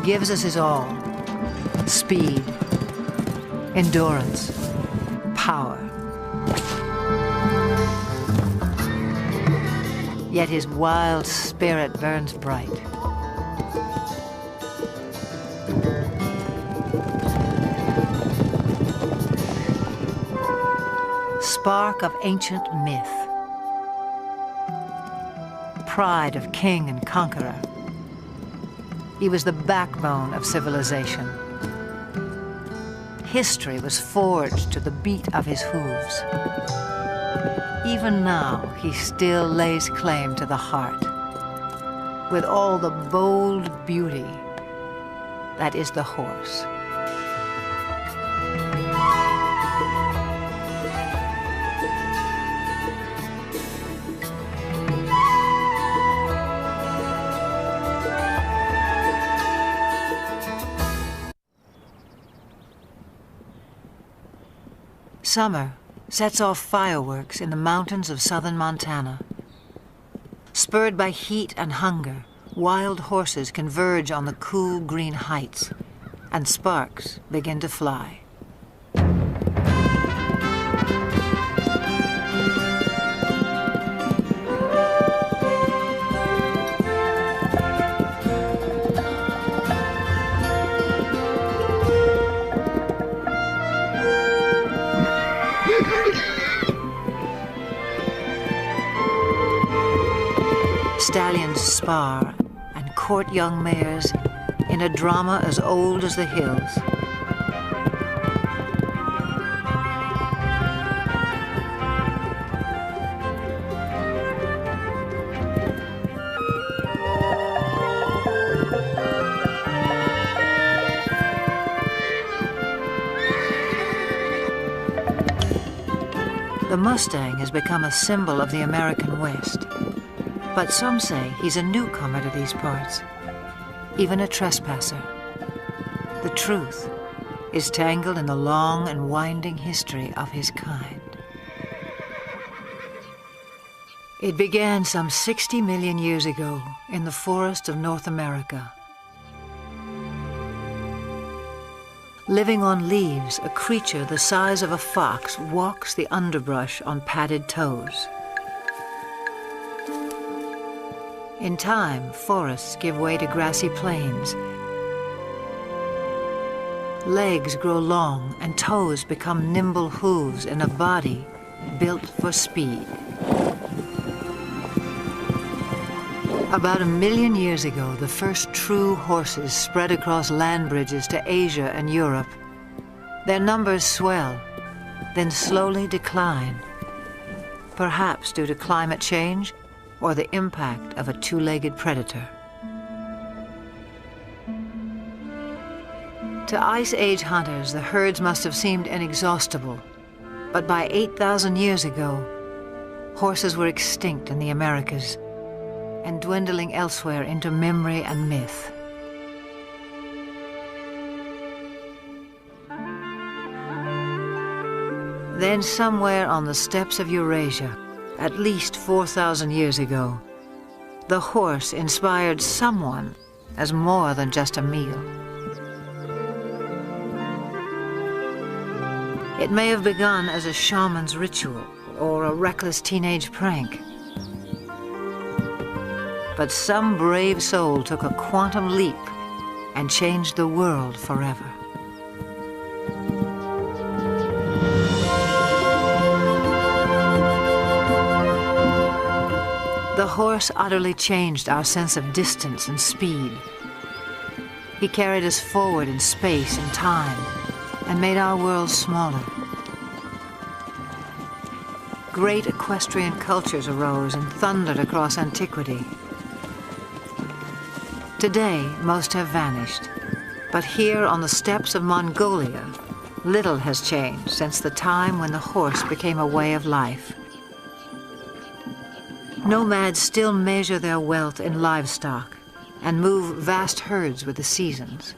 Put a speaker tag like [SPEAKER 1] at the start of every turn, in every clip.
[SPEAKER 1] gives us his all: speed, endurance, power. Yet his wild spirit burns bright. Spark of ancient myth, pride of king and conqueror. He was the backbone of civilization. History was forged to the beat of his hooves. Even now, he still lays claim to the heart, with all the bold beauty that is the horse. Summer sets off fireworks in the mountains of southern Montana. Spurred by heat and hunger, wild horses converge on the cool green heights, and sparks begin to fly. Stallions spar and court young mares in a drama as old as the hills. The Mustang has become a symbol of the American West. But some say he's a newcomer to these parts, even a trespasser. The truth is tangled in the long and winding history of his kind. It began some 60 million years ago in the forests of North America. Living on leaves, a creature the size of a fox walks the underbrush on padded toes. In time, forests give way to grassy plains. Legs grow long and toes become nimble hooves in a body built for speed. About 1 million years ago, the first true horses spread across land bridges to Asia and Europe. Their numbers swell, then slowly decline, perhaps due to climate change or the impact of a two-legged predator. To Ice Age hunters, the herds must have seemed inexhaustible, but by 8,000 years ago, horses were extinct in the Americas and dwindling elsewhere into memory and myth. Then somewhere on the steppes of Eurasia, at least 4,000 years ago, the horse inspired someone as more than just a meal. It may have begun as a shaman's ritual or a reckless teenage prank. But some brave soul took a quantum leap and changed the world forever. The horse utterly changed our sense of distance and speed. He carried us forward in space and time and made our world smaller. Great equestrian cultures arose and thundered across antiquity. Today, most have vanished, but here on the steppes of Mongolia, little has changed since the time when the horse became a way of life. Nomads still measure their wealth in livestock and move vast herds with the seasons.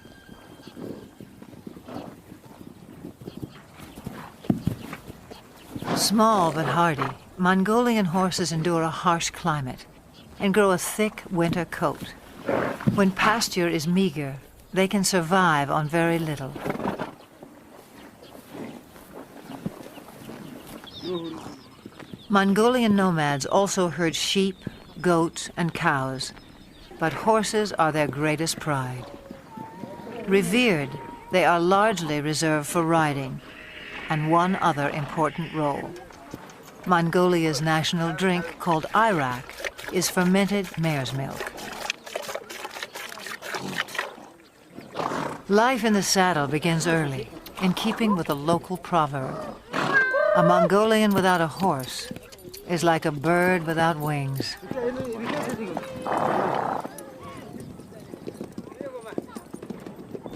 [SPEAKER 1] Small but hardy, Mongolian horses endure a harsh climate and grow a thick winter coat. When pasture is meager, they can survive on very little. Mongolian nomads also herd sheep, goats, and cows, but horses are their greatest pride. Revered, they are largely reserved for riding, and one other important role. Mongolia's national drink, called arak, is fermented mare's milk. Life in the saddle begins early, in keeping with a local proverb. A Mongolian without a horse is like a bird without wings.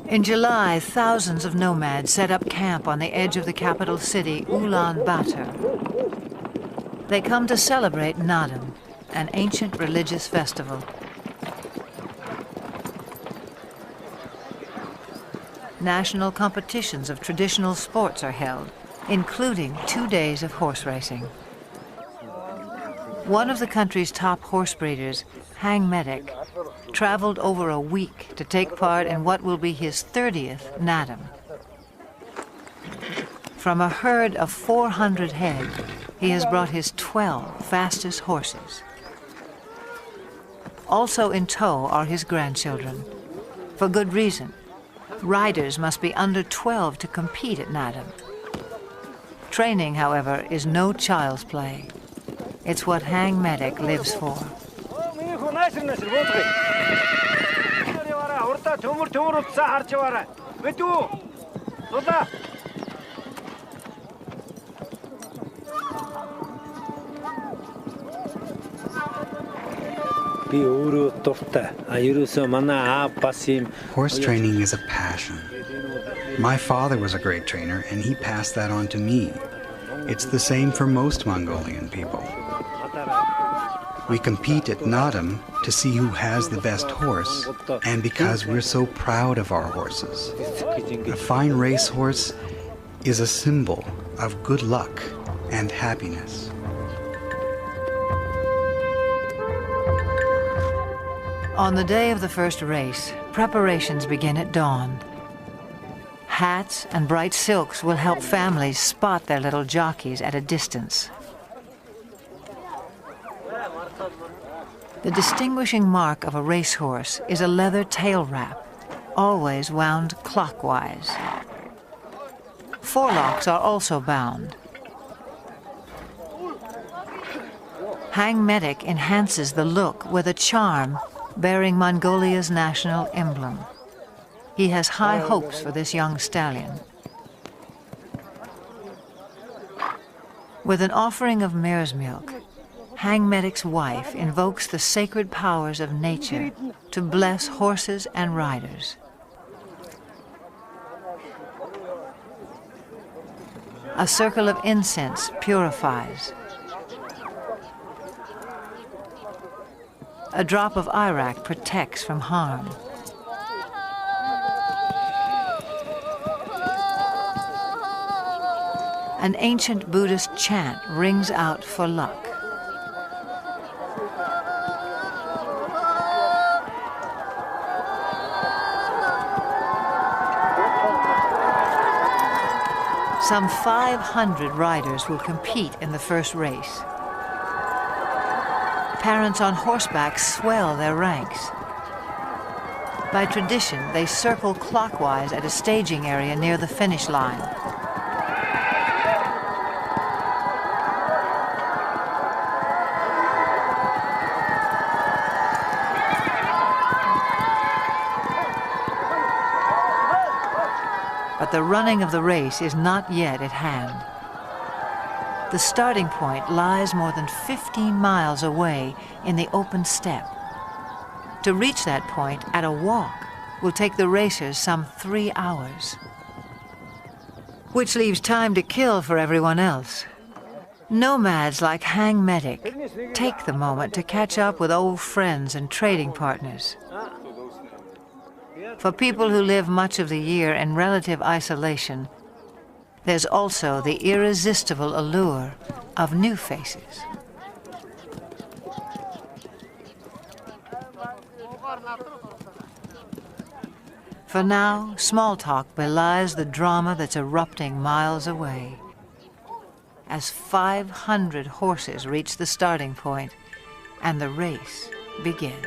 [SPEAKER 1] In July, thousands of nomads set up camp on the edge of the capital city, Ulaanbaatar. They come to celebrate Naadam, an ancient religious festival. National competitions of traditional sports are held, including 2 days of horse racing. One of the country's top horse breeders, Hang Medic, traveled over a week to take part in what will be his 30th Naadam. From a herd of 400 head, he has brought his 12 fastest horses. Also in tow are his grandchildren. For good reason. Riders must be under 12 to compete at Naadam. Training, however, is no child's play. It's what Hang Medic lives for.
[SPEAKER 2] Horse training is a passion. My father was a great trainer, and he passed that on to me. It's the same for most Mongolian people. We compete at Naadam to see who has the best horse, and because we're so proud of our horses. A fine racehorse is a symbol of good luck and happiness.
[SPEAKER 1] On the day of the first race, preparations begin at dawn. Hats and bright silks will help families spot their little jockeys at a distance. The distinguishing mark of a racehorse is a leather tail wrap, always wound clockwise. Forelocks are also bound. Hang Medic enhances the look with a charm bearing Mongolia's national emblem. He has high hopes for this young stallion. With an offering of mare's milk, Hang Medic's wife invokes the sacred powers of nature to bless horses and riders. A circle of incense purifies. A drop of arak protects from harm. An ancient Buddhist chant rings out for luck. Some 500 riders will compete in the first race. Parents on horseback swell their ranks. By tradition, they circle clockwise at a staging area near the finish line. But the running of the race is not yet at hand. The starting point lies more than 15 miles away in the open steppe. To reach that point at a walk will take the racers some 3 hours, which leaves time to kill for everyone else. Nomads like Hang Medic take the moment to catch up with old friends and trading partners. For people who live much of the year in relative isolation, there's also the irresistible allure of new faces. For now, small talk belies the drama that's erupting miles away. As 500 horses reach the starting point, and the race begins.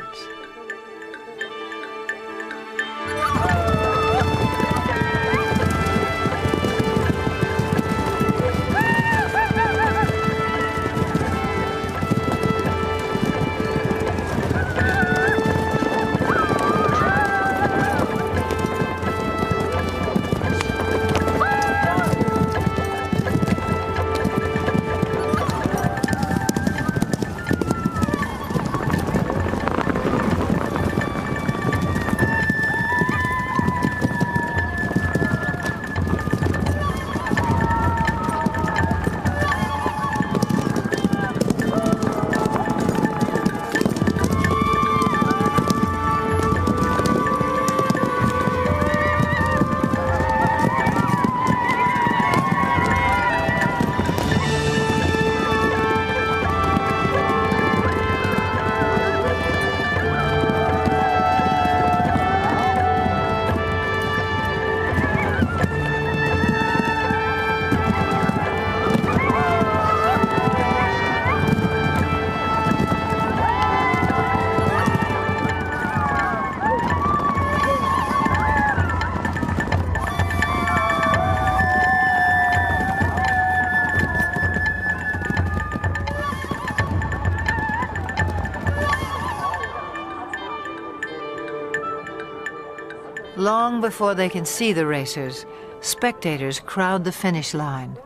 [SPEAKER 1] Long before they can see the racers, spectators crowd the finish line.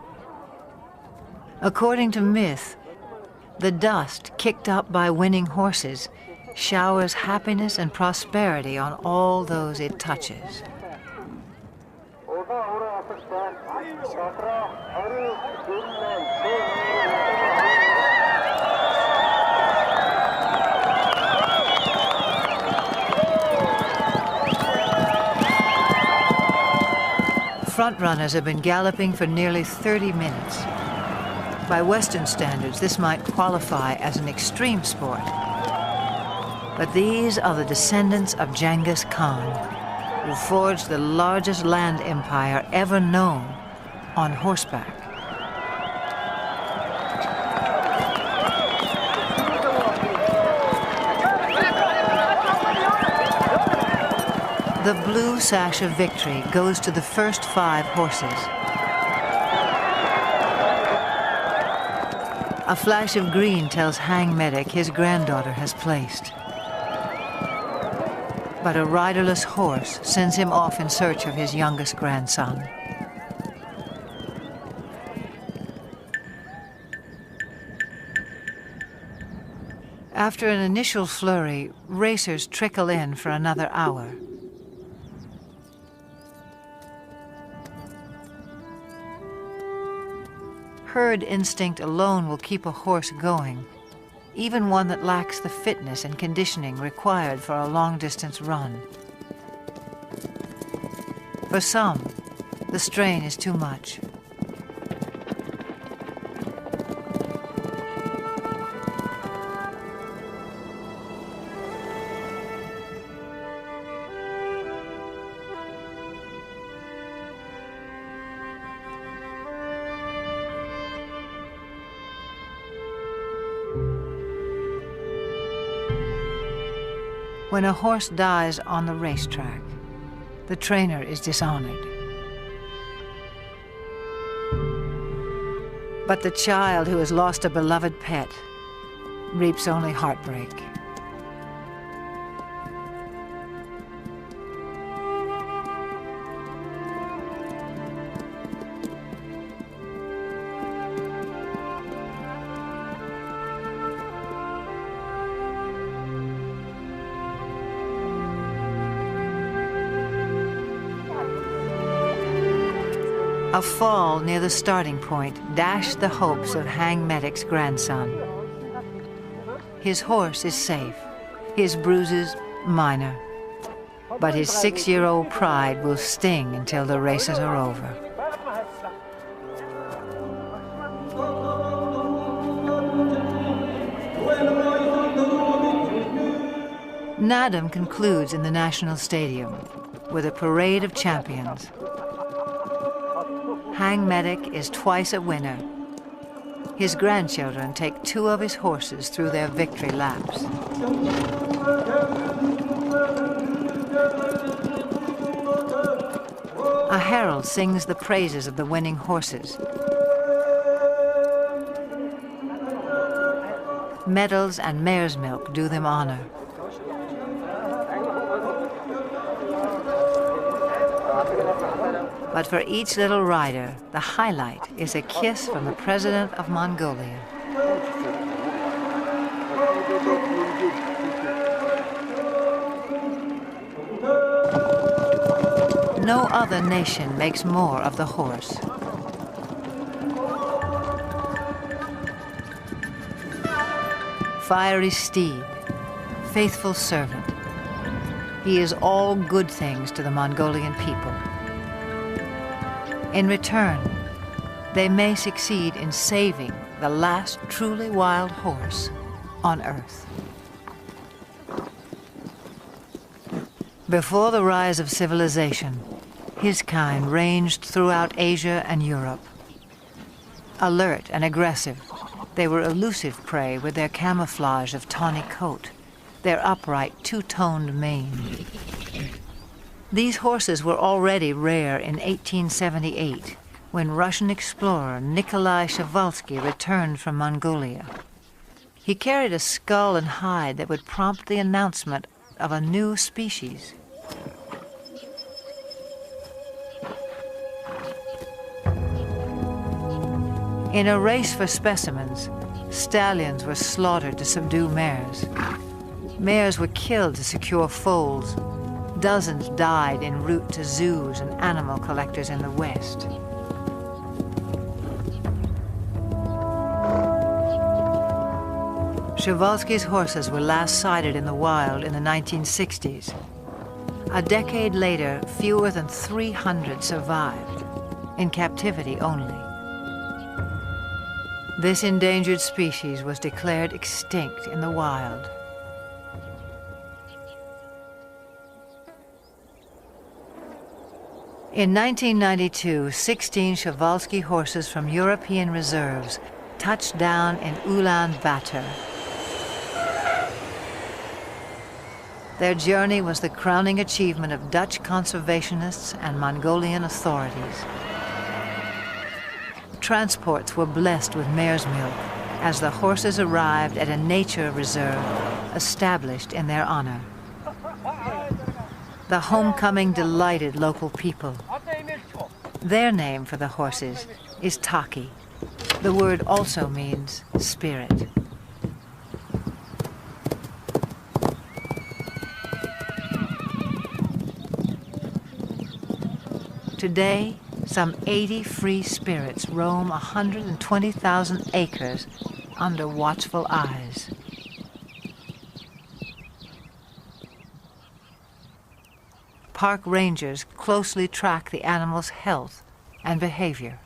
[SPEAKER 1] According to myth, the dust kicked up by winning horses showers happiness and prosperity on all those it touches. Frontrunners have been galloping for nearly 30 minutes. By Western standards, this might qualify as an extreme sport. But these are the descendants of Genghis Khan, who forged the largest land empire ever known on horseback. The blue sash of victory goes to the first 5 horses. A flash of green tells Hang Medic his granddaughter has placed. But a riderless horse sends him off in search of his youngest grandson. After an initial flurry, racers trickle in for another hour. Herd instinct alone will keep a horse going, even one that lacks the fitness and conditioning required for a long-distance run. For some, the strain is too much. When a horse dies on the racetrack, the trainer is dishonored. But the child who has lost a beloved pet reaps only heartbreak. A fall near the starting point dashed the hopes of Hang Medic's grandson. His horse is safe, his bruises minor, but his 6-year-old pride will sting until the races are over. Nadam concludes in the National Stadium. with a parade of champions. Hang Medic is twice a winner. His grandchildren take 2 of his horses through their victory laps. A herald sings the praises of the winning horses. Medals and mare's milk do them honor. But for each little rider, the highlight is a kiss from the President of Mongolia. No other nation makes more of the horse. Fiery steed, faithful servant. He is all good things to the Mongolian people. In return, they may succeed in saving the last truly wild horse on Earth. Before the rise of civilization, his kind ranged throughout Asia and Europe. Alert and aggressive, they were elusive prey with their camouflage of tawny coat, their upright two-toned mane. These horses were already rare in 1878, when Russian explorer Nikolai Przewalski returned from Mongolia. He carried a skull and hide that would prompt the announcement of a new species. In a race for specimens, stallions were slaughtered to subdue mares. Mares were killed to secure foals. Dozens died en route to zoos and animal collectors in the West. Przewalski's horses were last sighted in the wild in the 1960s. A decade later, fewer than 300 survived, in captivity only. This endangered species was declared extinct in the wild. In 1992, 16 Przewalski horses from European reserves touched down in Ulaanbaatar. Their journey was the crowning achievement of Dutch conservationists and Mongolian authorities. Transports were blessed with mare's milk as the horses arrived at a nature reserve established in their honor. The homecoming delighted local people. Their name for the horses is Taki. The word also means spirit. Today, some 80 free spirits roam 120,000 acres under watchful eyes. Park rangers closely track the animal's health and behavior.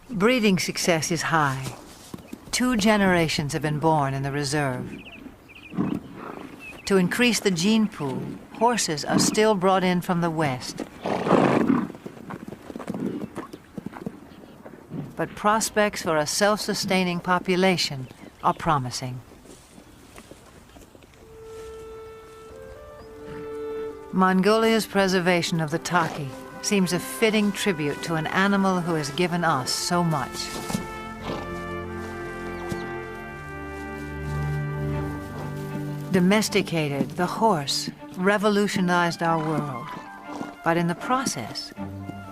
[SPEAKER 1] Breeding success is high. 2 generations have been born in the reserve. To increase the gene pool, horses are still brought in from the West. But prospects for a self-sustaining population are promising. Mongolia's preservation of the Taki seems a fitting tribute to an animal who has given us so much. Domesticated, the horse revolutionized our world, but in the process,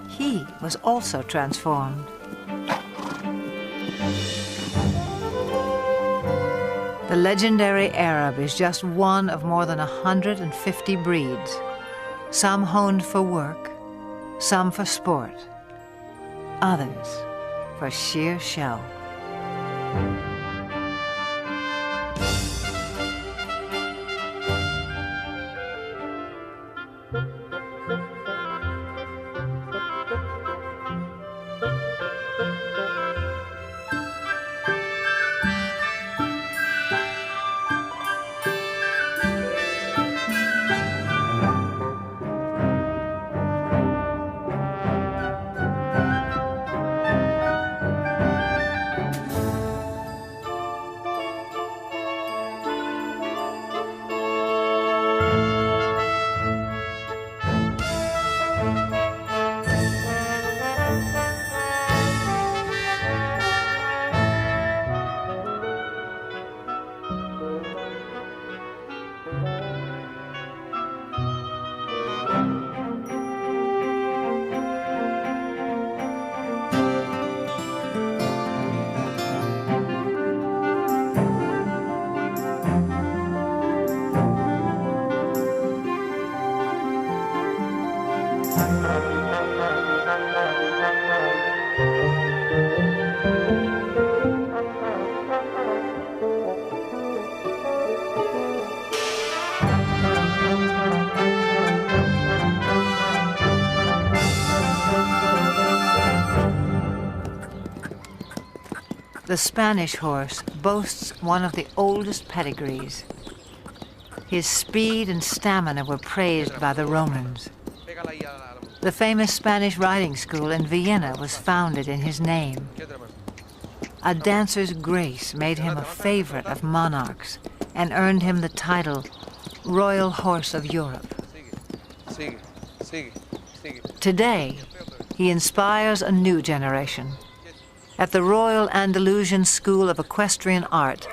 [SPEAKER 1] he was also transformed. The legendary Arab is just one of more than 150 breeds, some honed for work, some for sport, others for sheer show. The Spanish horse boasts one of the oldest pedigrees. His speed and stamina were praised by the Romans. The famous Spanish riding school in Vienna was founded in his name. A dancer's grace made him a favorite of monarchs and earned him the title Royal Horse of Europe. Today, he inspires a new generation. At the Royal Andalusian School of Equestrian Art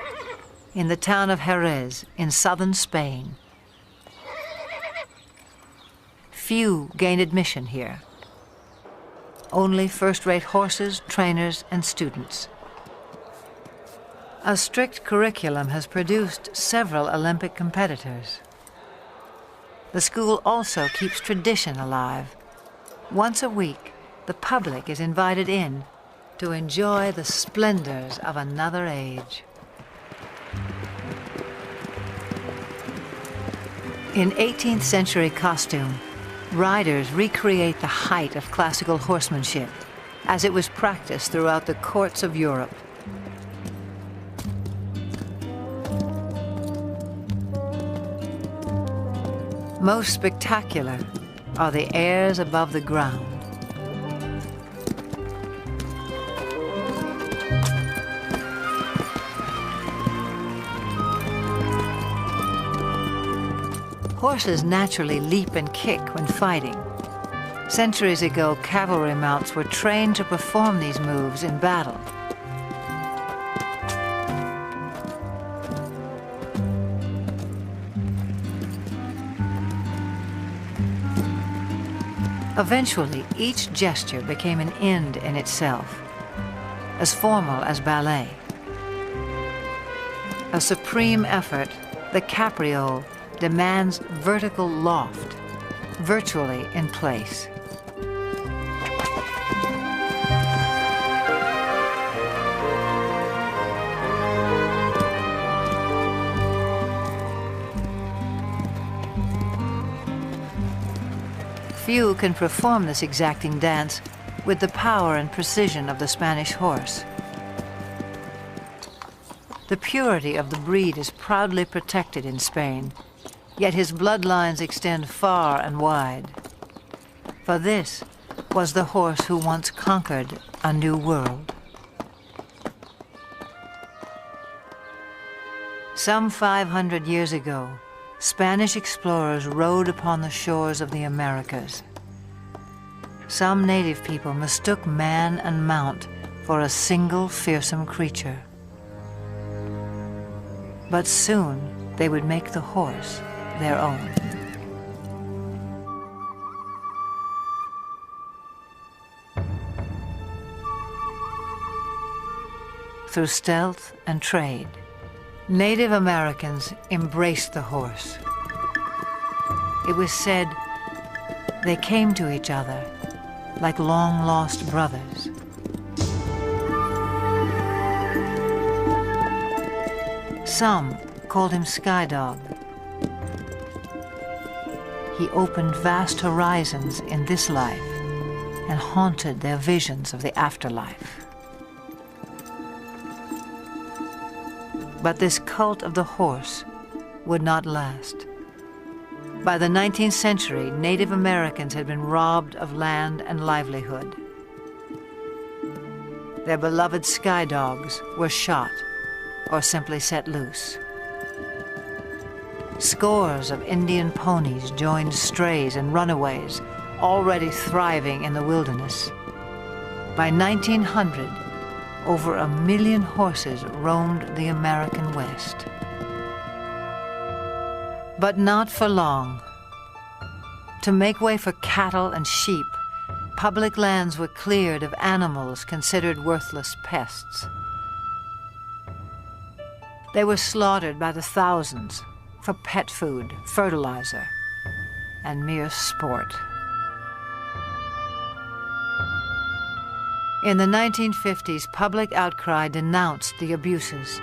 [SPEAKER 1] in the town of Jerez in southern Spain. Few gain admission here. Only first-rate horses, trainers, and students. A strict curriculum has produced several Olympic competitors. The school also keeps tradition alive. Once a week, the public is invited in to enjoy the splendors of another age. In 18th century costume, riders recreate the height of classical horsemanship as it was practiced throughout the courts of Europe. Most spectacular are the airs above the ground. Horses naturally leap and kick when fighting. Centuries ago, cavalry mounts were trained to perform these moves in battle. Eventually, each gesture became an end in itself, as formal as ballet. A supreme effort, the capriole demands vertical loft, virtually in place. Few can perform this exacting dance with the power and precision of the Spanish horse. The purity of the breed is proudly protected in Spain, yet his bloodlines extend far and wide. For this was the horse who once conquered a new world. Some 500 years ago, Spanish explorers rode upon the shores of the Americas. Some native people mistook man and mount for a single fearsome creature. But soon they would make the horse their own. Through stealth and trade, Native Americans embraced the horse. It was said they came to each other like long-lost brothers. Some called him Sky Dog. He opened vast horizons in this life and haunted their visions of the afterlife. But this cult of the horse would not last. By the 19th century, Native Americans had been robbed of land and livelihood. Their beloved sky dogs were shot or simply set loose. Scores of Indian ponies joined strays and runaways, already thriving in the wilderness. By 1900, over 1 million horses roamed the American West. But not for long. To make way for cattle and sheep, public lands were cleared of animals considered worthless pests. They were slaughtered by the thousands for pet food, fertilizer, and mere sport. In the 1950s, public outcry denounced the abuses.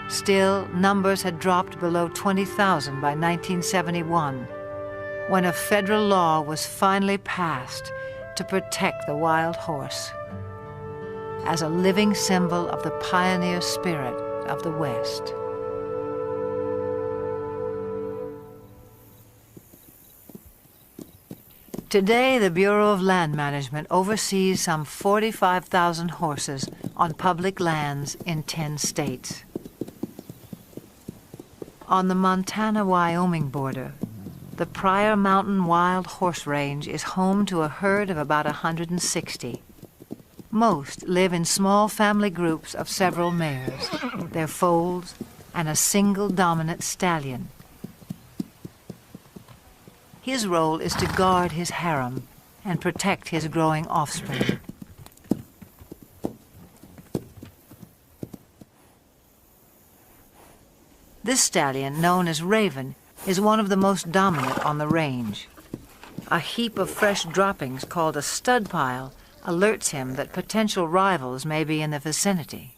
[SPEAKER 1] Still, numbers had dropped below 20,000 by 1971, when a federal law was finally passed to protect the wild horse. as a living symbol of the pioneer spirit of the West. Today, the Bureau of Land Management oversees some 45,000 horses on public lands in 10 states. On the Montana-Wyoming border, the Pryor Mountain Wild Horse Range is home to a herd of about 160. Most live in small family groups of several mares, their foals, and a single dominant stallion. His role is to guard his harem and protect his growing offspring. This stallion, known as Raven, is one of the most dominant on the range. A heap of fresh droppings called a stud pile alerts him that potential rivals may be in the vicinity.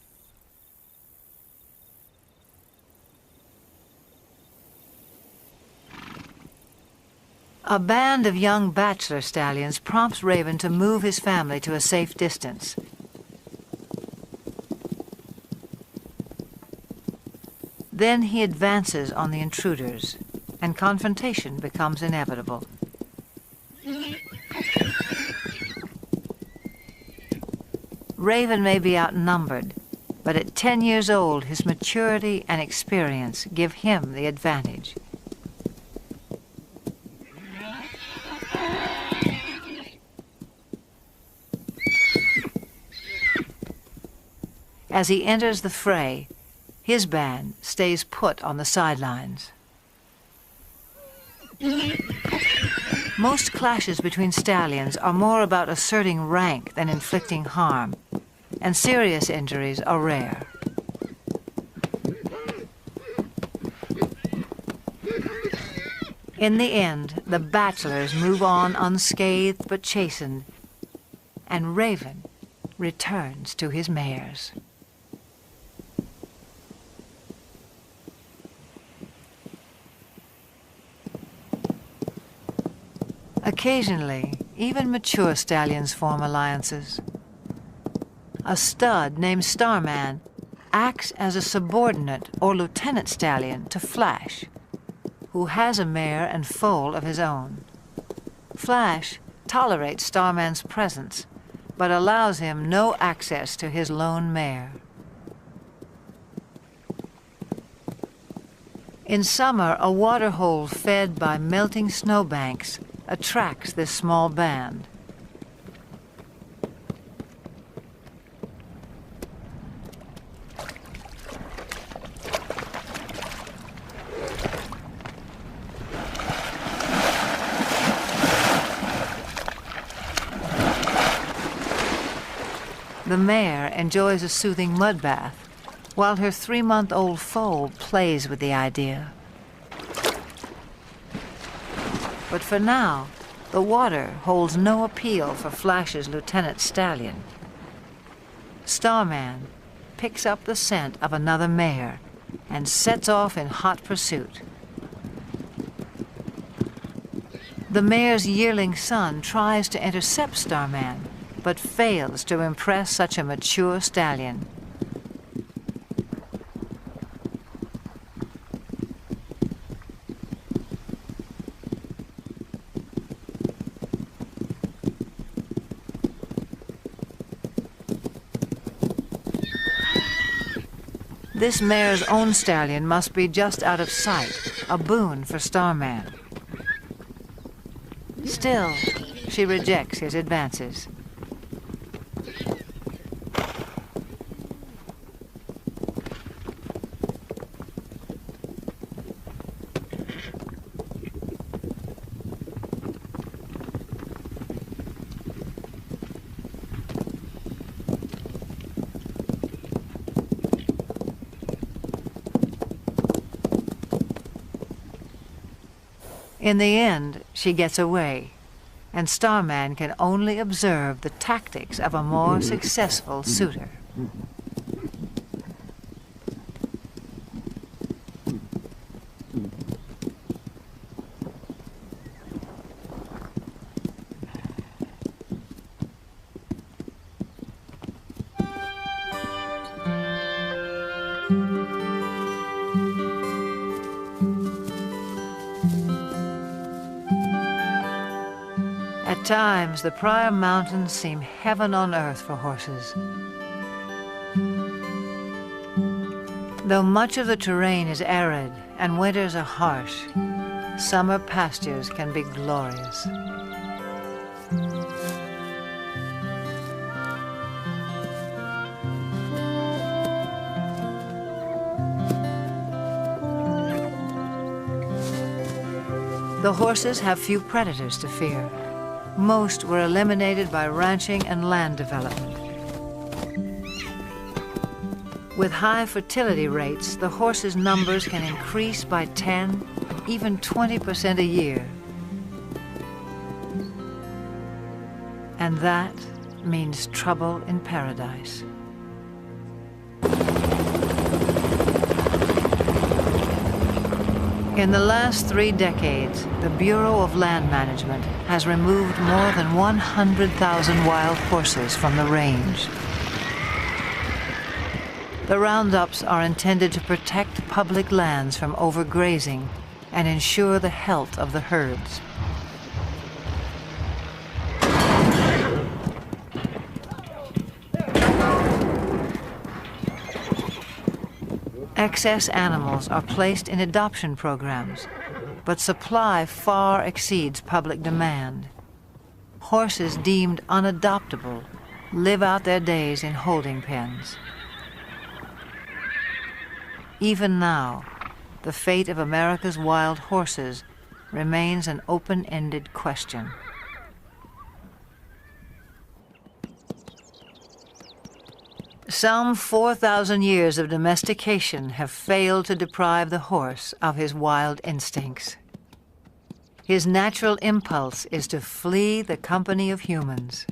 [SPEAKER 1] A band of young bachelor stallions prompts Raven to move his family to a safe distance. Then he advances on the intruders, and confrontation becomes inevitable. Raven may be outnumbered, but at 10 years old, his maturity and experience give him the advantage. As he enters the fray, his band stays put on the sidelines. Most clashes between stallions are more about asserting rank than inflicting harm, and serious injuries are rare. In the end, the bachelors move on unscathed but chastened, and Raven returns to his mares. Occasionally, even mature stallions form alliances. A stud named Starman acts as a subordinate or lieutenant stallion to Flash, who has a mare and foal of his own. Flash tolerates Starman's presence, but allows him no access to his lone mare. In summer, a waterhole fed by melting snowbanks attracts this small band. The mare enjoys a soothing mud bath, while her 3-month-old foal plays with the idea. But for now, the water holds no appeal for Flash's lieutenant stallion. Starman picks up the scent of another mare and sets off in hot pursuit. The mare's yearling son tries to intercept Starman, but fails to impress such a mature stallion. This mare's own stallion must be just out of sight, a boon for Starman. Still, she rejects his advances. In the end, she gets away, and Starman can only observe the tactics of a more successful suitor. At times, the Pryor Mountains seem heaven on earth for horses. Though much of the terrain is arid and winters are harsh, summer pastures can be glorious. The horses have few predators to fear. Most were eliminated by ranching and land development. With high fertility rates, the horses' numbers can increase by 10, even 20% a year. And that means trouble in paradise. In the last 3 decades, the Bureau of Land Management has removed more than 100,000 wild horses from the range. The roundups are intended to protect public lands from overgrazing and ensure the health of the herds. Excess animals are placed in adoption programs, but supply far exceeds public demand. Horses deemed unadoptable live out their days in holding pens. Even now, the fate of America's wild horses remains an open-ended question. Some 4,000 years of domestication have failed to deprive the horse of his wild instincts. His natural impulse is to flee the company of humans.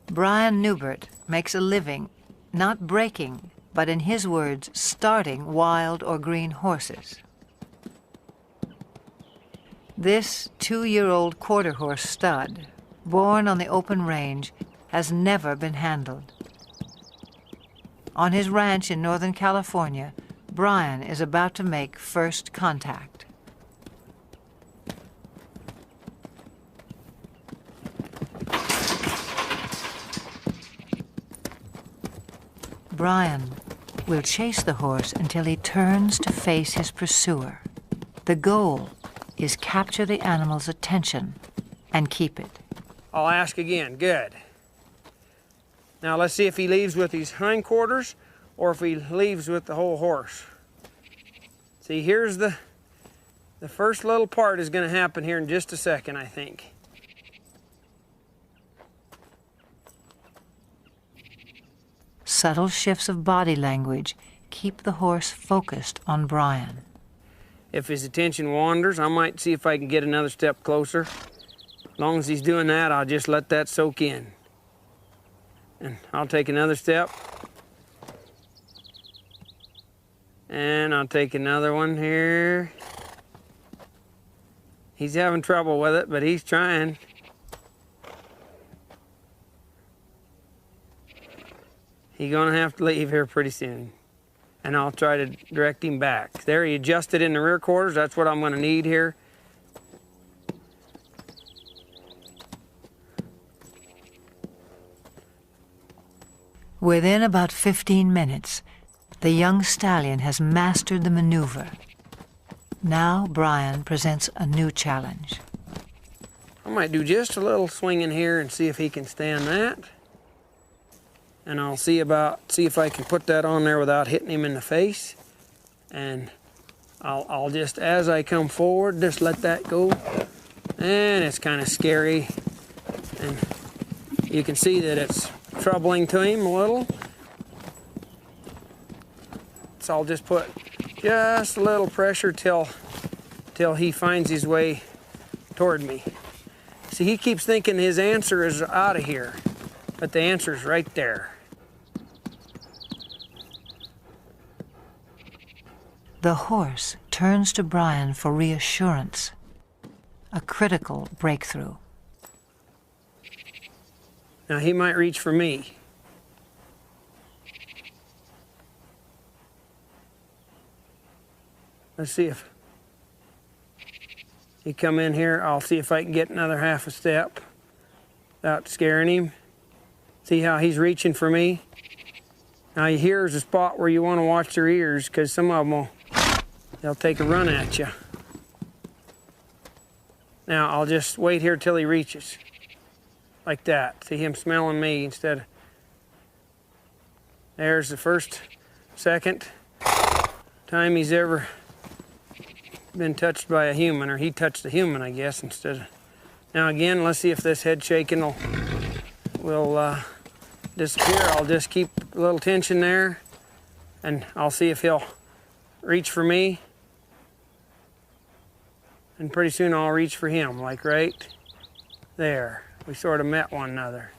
[SPEAKER 1] Brian Newbert makes a living, not breaking, but in his words, starting wild or green horses. This 2-year-old quarter horse stud, born on the open range, has never been handled. On his ranch in Northern California, Brian is about to make first contact. Brian will chase the horse until he turns to face his pursuer. The goal is capture the animal's attention and keep it.
[SPEAKER 3] I'll ask again. Good. Now let's see if he leaves with his hindquarters or if he leaves with the whole horse. See, here's the first little part is going to happen here in just a second, I think.
[SPEAKER 1] Subtle shifts of body language keep the horse focused on Brian.
[SPEAKER 3] If his attention wanders, I might see if I can get another step closer. As long as he's doing that, I'll just let that soak in. And I'll take another step. And I'll take another one here. He's having trouble with it, but he's trying. He's gonna have to leave here pretty soon. And I'll try to direct him back. There, he adjusted in the rear quarters. That's what I'm gonna need here.
[SPEAKER 1] Within about 15 minutes, the young stallion has mastered the maneuver. Now Brian presents a new challenge.
[SPEAKER 3] I might do just a little swing in here and see if he can stand that. And I'll see if I can put that on there without hitting him in the face. And I'll just, as I come forward, just let that go. And it's kind of scary. And you can see that it's troubling to him a little. So I'll just put just a little pressure till he finds his way toward me. See, he keeps thinking his answer is out of here, but the answer's right there.
[SPEAKER 1] The horse turns to Brian for reassurance, a critical breakthrough.
[SPEAKER 3] Now he might reach for me. Let's see if... He come in here, I'll see if I can get another half a step without scaring him. See how he's reaching for me? Now here's a spot where you want to watch their ears, because some of them they'll take a run at you. Now I'll just wait here till he reaches. Like that. See him smelling me instead of... There's the second time he's ever been touched by a human, or he touched a human, I guess, instead of... Now again, let's see if this head shaking will disappear. I'll just keep a little tension there, and I'll see if he'll reach for me. And pretty soon I'll reach for him, like right there. We sort of met one another.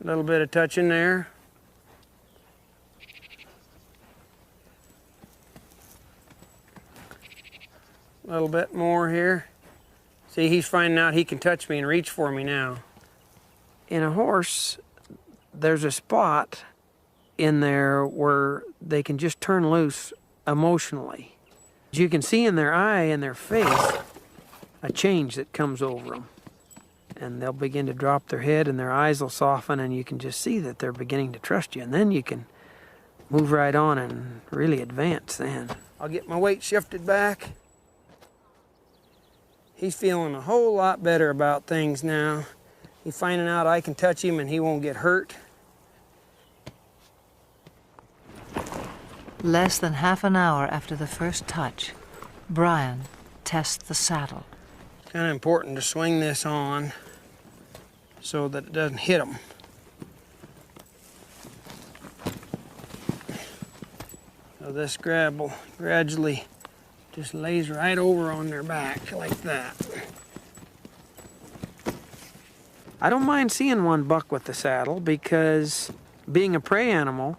[SPEAKER 3] A little bit of touching there. A little bit more here. See, he's finding out he can touch me and reach for me now. In a horse, there's a spot in there where they can just turn loose emotionally. You can see in their eye and their face a change that comes over them. And they'll begin to drop their head and their eyes will soften, and you can just see that they're beginning to trust you. And then you can move right on and really advance then. I'll get my weight shifted back. He's feeling a whole lot better about things now. He's finding out I can touch him and he won't get hurt.
[SPEAKER 1] Less than half an hour after the first touch, Brian tests the saddle.
[SPEAKER 3] It's kind of important to swing this on so that it doesn't hit him. So this grab will gradually just lays right over on their back like that. I don't mind seeing one buck with the saddle, because being a prey animal,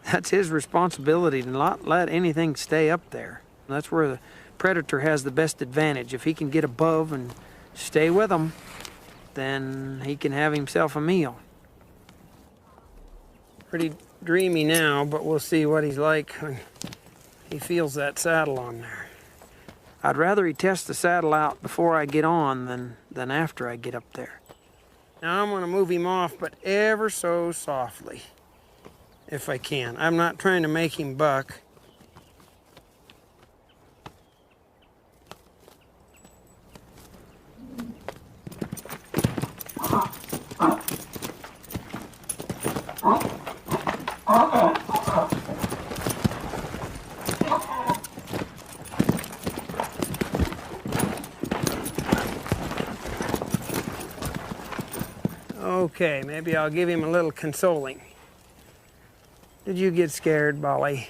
[SPEAKER 3] that's his responsibility to not let anything stay up there. That's where the predator has the best advantage. If he can get above and stay with them, then he can have himself a meal. Pretty dreamy now, but we'll see what he's like when he feels that saddle on there. I'd rather he test the saddle out before I get on than after I get up there. Now I'm going to move him off, but ever so softly, if I can. I'm not trying to make him buck. Okay, maybe I'll give him a little consoling. Did you get scared, Bolly?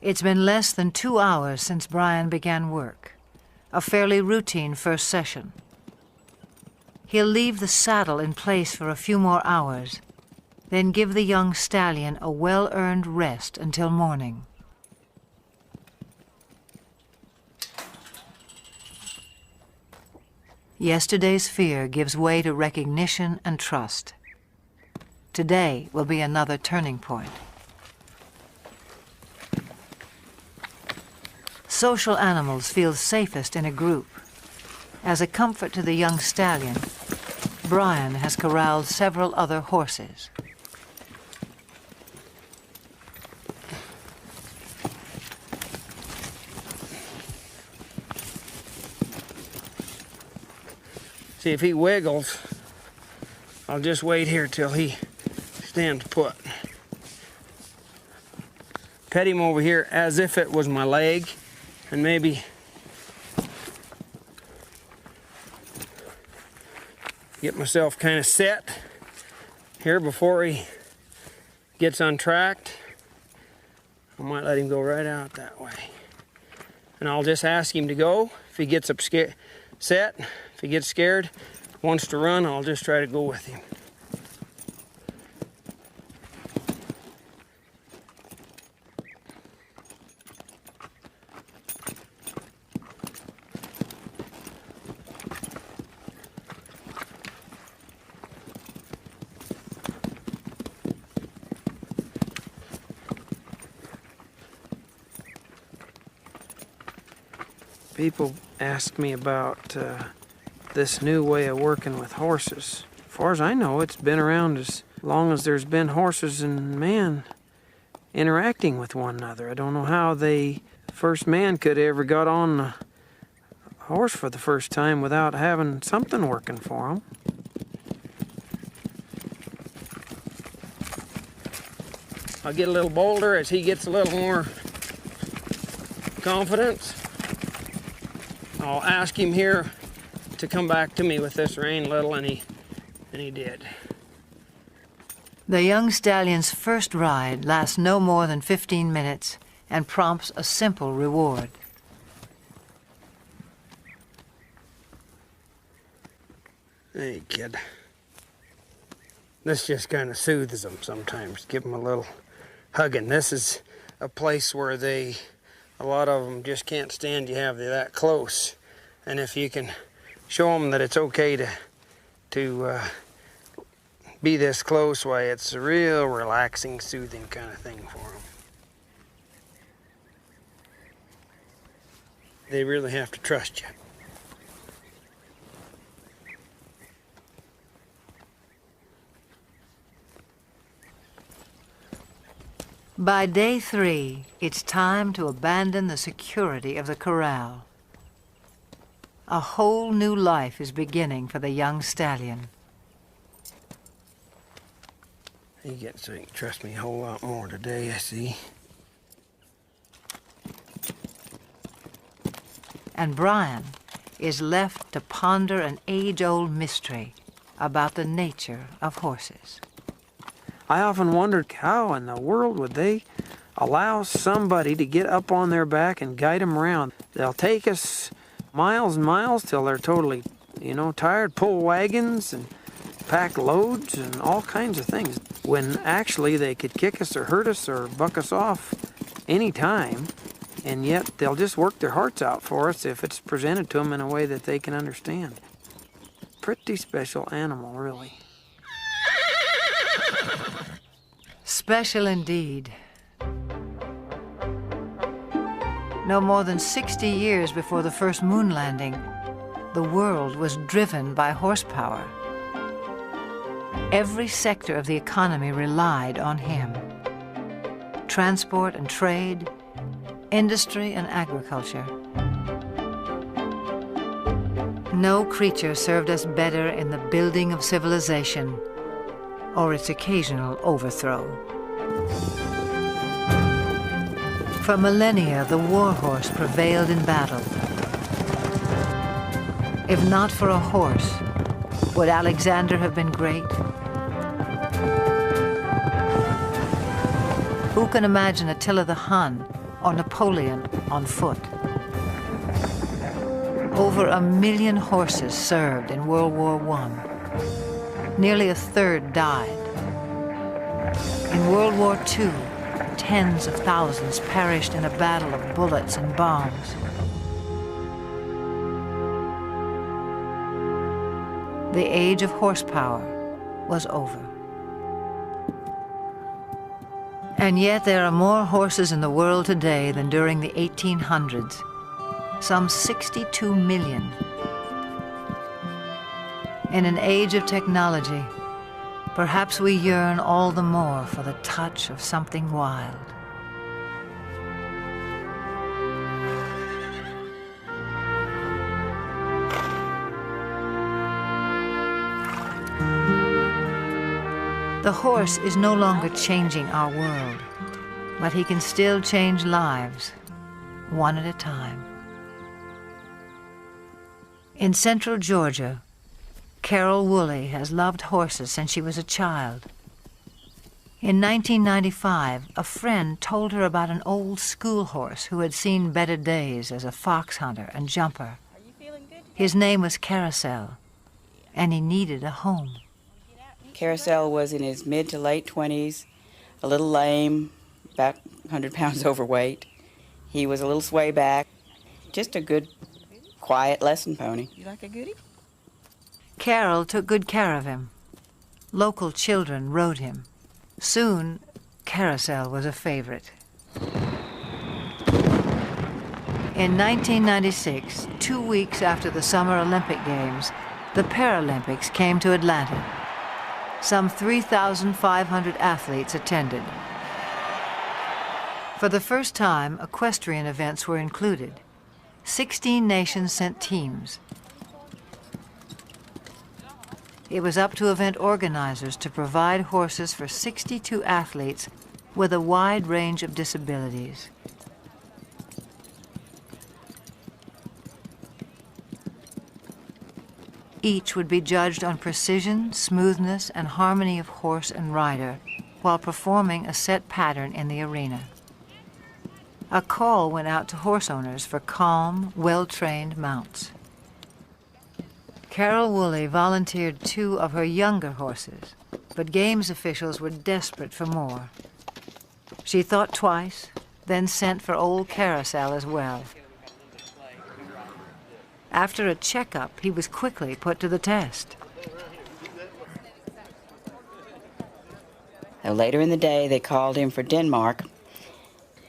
[SPEAKER 1] It's been less than 2 hours since Brian began work, a fairly routine first session. He'll leave the saddle in place for a few more hours, then give the young stallion a well-earned rest until morning. Yesterday's fear gives way to recognition and trust. Today will be another turning point. Social animals feel safest in a group. As a comfort to the young stallion, Brian has corralled several other horses.
[SPEAKER 3] See, if he wiggles, I'll just wait here till he stands put. Pet him over here as if it was my leg, and maybe get myself kind of set here before he gets untracked. I might let him go right out that way. And I'll just ask him to go. If he gets set, if he gets scared, wants to run, I'll just try to go with him. People ask me about this new way of working with horses. As far as I know, it's been around as long as there's been horses and man interacting with one another. I don't know how the first man could have ever got on a horse for the first time without having something working for him. I'll get a little bolder as he gets a little more confidence. I'll ask him here to come back to me with this rein little, and he did.
[SPEAKER 1] The young stallion's first ride lasts no more than 15 minutes and prompts a simple reward.
[SPEAKER 3] Hey, kid. This just kind of soothes them sometimes. Give them a little hugging. This is a place where a lot of them just can't stand you have you that close. And if you can show them that it's okay to be this close, why, it's a real relaxing, soothing kind of thing for them. They really have to trust you.
[SPEAKER 1] By day 3, it's time to abandon the security of the corral. A whole new life is beginning for the young stallion.
[SPEAKER 3] He gets so he can trust me a whole lot more today, I see.
[SPEAKER 1] And Brian is left to ponder an age-old mystery about the nature of horses.
[SPEAKER 3] I often wondered how in the world would they allow somebody to get up on their back and guide them around. They'll take us miles and miles till they're totally, tired, pull wagons and pack loads and all kinds of things, when actually they could kick us or hurt us or buck us off any time, and yet they'll just work their hearts out for us if it's presented to them in a way that they can understand. Pretty special animal, really.
[SPEAKER 1] Special indeed. No more than 60 years before the first moon landing, the world was driven by horsepower. Every sector of the economy relied on him. Transport and trade, industry and agriculture. No creature served us better in the building of civilization or its occasional overthrow. For millennia, the war horse prevailed in battle. If not for a horse, would Alexander have been great? Who can imagine Attila the Hun or Napoleon on foot? Over 1 million horses served in World War I. Nearly a third died. In World War II, tens of thousands perished in a battle of bullets and bombs. The age of horsepower was over. And yet there are more horses in the world today than during the 1800s, some 62 million. In an age of technology, perhaps we yearn all the more for the touch of something wild. The horse is no longer changing our world, but he can still change lives, one at a time. In central Georgia, Carol Woolley has loved horses since she was a child. In 1995, a friend told her about an old school horse who had seen better days as a fox hunter and jumper. His name was Carousel, and he needed a home.
[SPEAKER 4] Carousel was in his mid to late 20s, a little lame, about 100 pounds overweight. He was a little sway back, just a good, quiet lesson pony.
[SPEAKER 5] You like a goodie?
[SPEAKER 1] Carol took good care of him. Local children rode him. Soon, Carousel was a favorite. In 1996, 2 weeks after the Summer Olympic Games, the Paralympics came to Atlanta. Some 3,500 athletes attended. For the first time, equestrian events were included. 16 nations sent teams. It was up to event organizers to provide horses for 62 athletes with a wide range of disabilities. Each would be judged on precision, smoothness, and harmony of horse and rider while performing a set pattern in the arena. A call went out to horse owners for calm, well-trained mounts. Carol Woolley volunteered 2 of her younger horses, but games officials were desperate for more. She thought twice, then sent for old Carousel as well. After a checkup, he was quickly put to the test.
[SPEAKER 4] Later in the day, they called him for Denmark,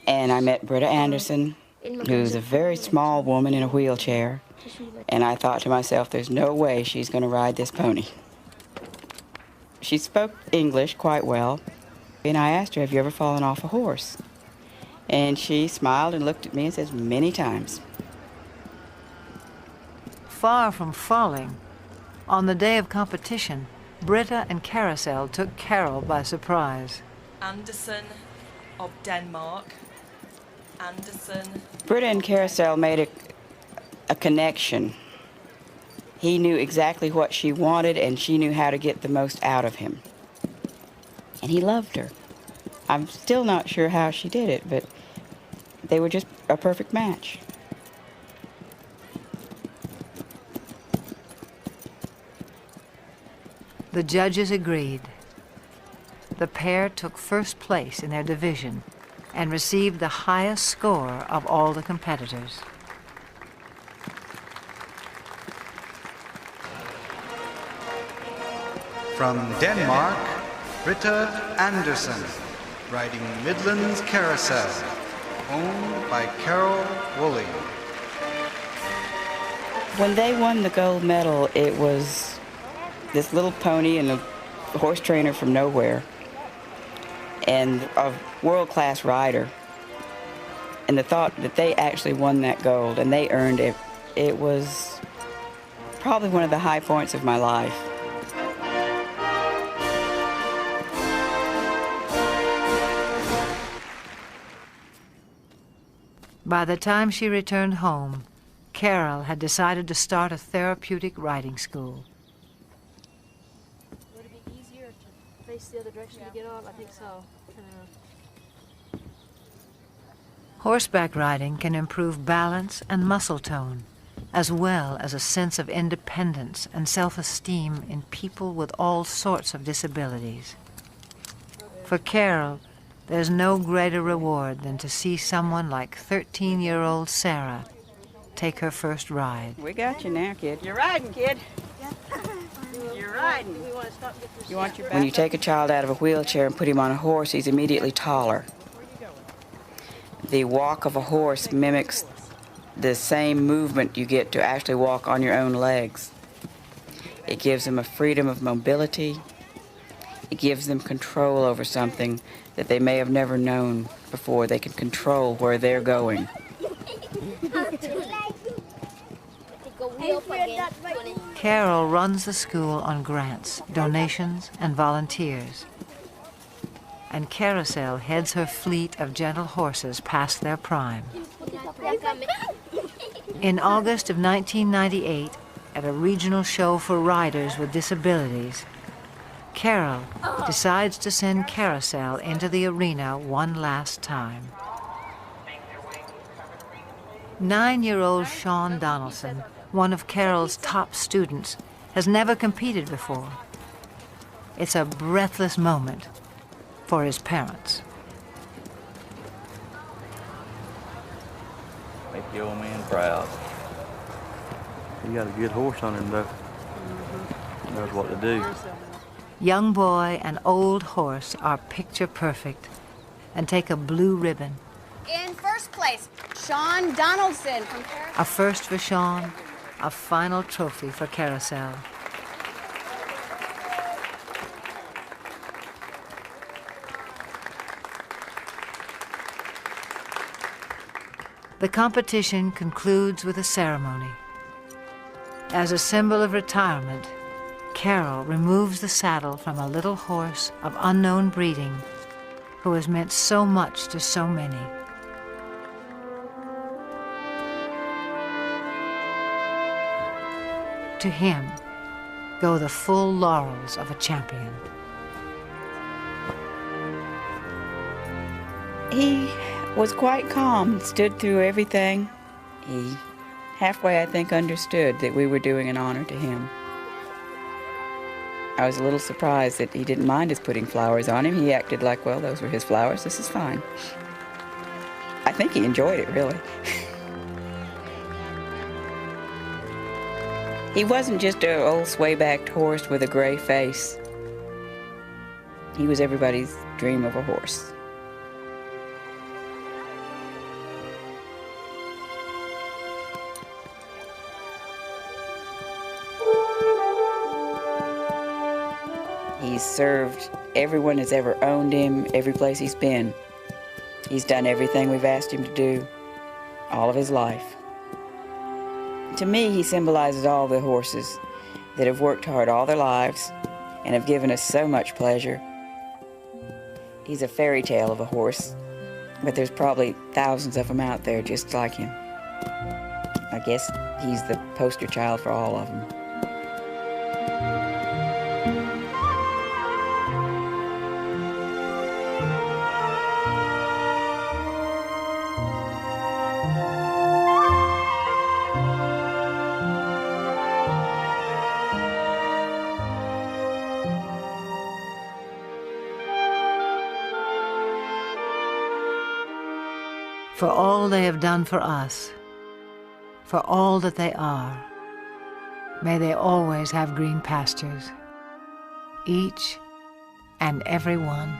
[SPEAKER 4] and I met Britta Anderson, who's a very small woman in a wheelchair, and I thought to myself, there's no way she's going to ride this pony. She spoke English quite well, and I asked her, have you ever fallen off a horse? And she smiled and looked at me and says, many times.
[SPEAKER 1] Far from falling, on the day of competition, Britta and Carousel took Carol by surprise.
[SPEAKER 5] Anderson of Denmark. Anderson.
[SPEAKER 4] Britta and Carousel made a connection. He knew exactly what she wanted, and she knew how to get the most out of him. And he loved her. I'm still not sure how she did it, but they were just a perfect match.
[SPEAKER 1] The judges agreed. The pair took first place in their division and received the highest score of all the competitors.
[SPEAKER 2] From Denmark, Britta Anderson, riding Midland's Carousel, owned by Carol Woolley.
[SPEAKER 4] When they won the gold medal, it was this little pony and a horse trainer from nowhere, and a world-class rider. And the thought that they actually won that gold and they earned it, it was probably one of the high points of my life.
[SPEAKER 1] By the time she returned home, Carol had decided to start a therapeutic riding school.
[SPEAKER 6] Would it be easier to face the other direction to get on? I think so.
[SPEAKER 1] Horseback riding can improve balance and muscle tone, as well as a sense of independence and self-esteem in people with all sorts of disabilities. For Carol, there's no greater reward than to see someone like 13-year-old Sarah take her first ride.
[SPEAKER 4] We got you now, kid. You're riding, kid. You're riding.
[SPEAKER 6] You want your
[SPEAKER 4] When you take a child out of a wheelchair and put him on a horse, he's immediately taller. The walk of a horse mimics the same movement you get to actually walk on your own legs. It gives them a freedom of mobility. It gives them control over something that they may have never known before. They can control where they're going.
[SPEAKER 1] Carol runs the school on grants, donations, and volunteers. And Carousel heads her fleet of gentle horses past their prime. In August of 1998, at a regional show for riders with disabilities, Carol decides to send Carousel into the arena one last time. 9-year-old Sean Donaldson, one of Carol's top students, has never competed before. It's a breathless moment for his parents.
[SPEAKER 7] Make the old man proud. He got a good horse on him, though. Knows what to do.
[SPEAKER 1] Young boy and old horse are picture perfect and take a blue ribbon,
[SPEAKER 8] In first place, Sean Donaldson from Carousel.
[SPEAKER 1] A first for Sean, a final trophy for Carousel. The competition concludes with a ceremony. As a symbol of retirement, Carol removes the saddle from a little horse of unknown breeding who has meant so much to so many. To him go the full laurels of a champion.
[SPEAKER 4] He was quite calm, stood through everything. He halfway, I think, understood that we were doing an honor to him. I was a little surprised that he didn't mind us putting flowers on him. He acted like, well, those were his flowers, this is fine. I think he enjoyed it, really. He wasn't just an old sway-backed horse with a gray face. He was everybody's dream of a horse. He's served everyone that's ever owned him, every place he's been. He's done everything we've asked him to do, all of his life. To me, he symbolizes all the horses that have worked hard all their lives and have given us so much pleasure. He's a fairy tale of a horse, but there's probably thousands of them out there just like him. I guess he's the poster child for all of them.
[SPEAKER 1] For all they have done for us, for all that they are, may they always have green pastures, each and every one.